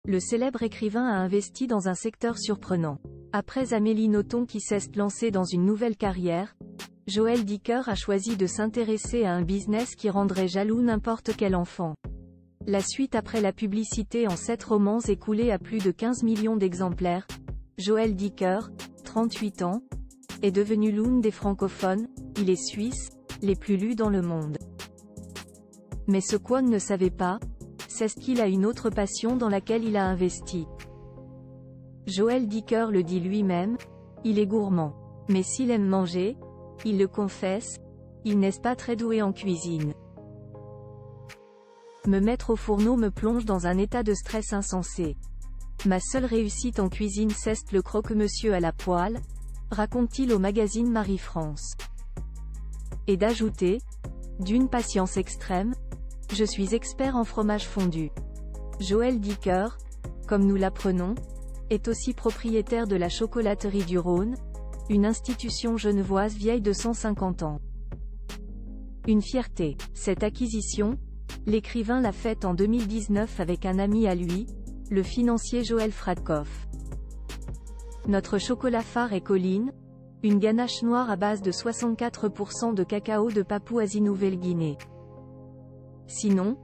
le célèbre écrivain a investi dans un secteur surprenant. Après Amélie Nothomb qui s'est lancée dans une nouvelle carrière, Joël Dicker a choisi de s'intéresser à un business qui rendrait jaloux n'importe quel enfant. La suite après la publicité en 7 romans écoulés à plus de 15 millions d'exemplaires, Joël Dicker, 38 ans, est devenu l'une des francophones, il est suisse, les plus lus dans le monde. Mais ce qu'On ne savait pas, c'est qu'il a une autre passion dans laquelle il a investi. Joël Dicker le dit lui-même, il est gourmand. Mais s'il aime manger, il le confesse, il n'est pas très doué en cuisine. Me mettre au fourneau me plonge dans un état de stress insensé. Ma seule réussite en cuisine c'est le croque-monsieur à la poêle, raconte-t-il au magazine Marie-France. Et d'ajouter, d'une patience extrême, je suis expert en fromage fondu. Joël Dicker, comme nous l'apprenons, est aussi propriétaire de la chocolaterie du Rhône, une institution genevoise vieille de 150 ans. Une fierté. Cette acquisition, l'écrivain l'a faite en 2019 avec un ami à lui, le financier Joël Fradkoff. Notre chocolat phare est Colline, une ganache noire à base de 64% de cacao de Papouasie-Nouvelle-Guinée. Sinon,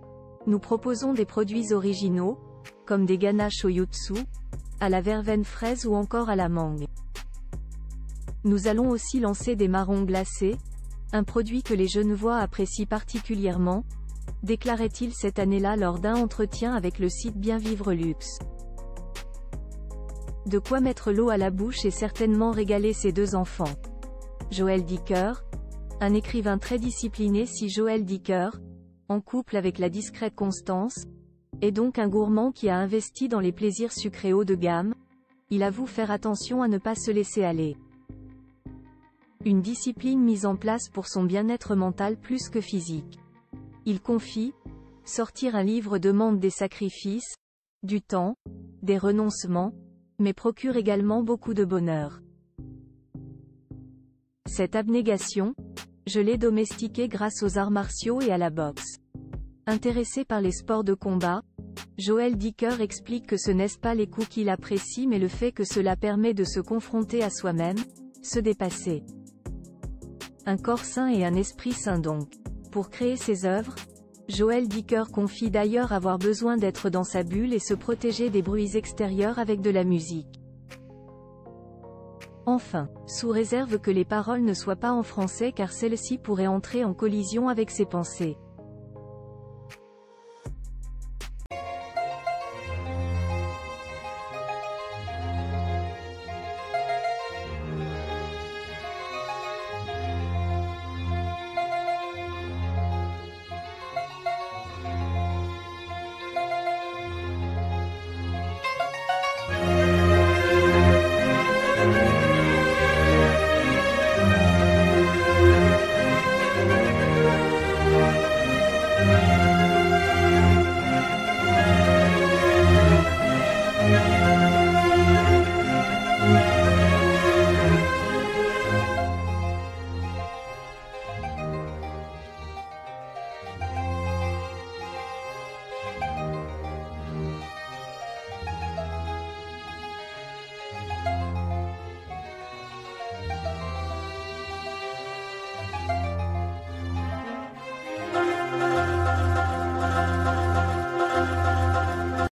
nous proposons des produits originaux, comme des ganaches au yutsu, à la verveine fraise ou encore à la mangue. Nous allons aussi lancer des marrons glacés, un produit que les Genevois apprécient particulièrement, déclarait-il cette année-là lors d'un entretien avec le site Bien Vivre Luxe. De quoi mettre l'eau à la bouche et certainement régaler ses 2 enfants. Joël Dicker, un écrivain très discipliné. Si Joël Dicker, en couple avec la discrète Constance, est donc un gourmand qui a investi dans les plaisirs sucrés haut de gamme, il avoue faire attention à ne pas se laisser aller. Une discipline mise en place pour son bien-être mental plus que physique. Il confie, sortir un livre demande des sacrifices, du temps, des renoncements, mais procure également beaucoup de bonheur. Cette abnégation, je l'ai domestiquée grâce aux arts martiaux et à la boxe. Intéressé par les sports de combat, Joël Dicker explique que ce n'est pas les coups qu'il apprécie mais le fait que cela permet de se confronter à soi-même, se dépasser. Un corps sain et un esprit sain donc. Pour créer ses œuvres, Joël Dicker confie d'ailleurs avoir besoin d'être dans sa bulle et se protéger des bruits extérieurs avec de la musique. Enfin, sous réserve que les paroles ne soient pas en français car celles-ci pourraient entrer en collision avec ses pensées.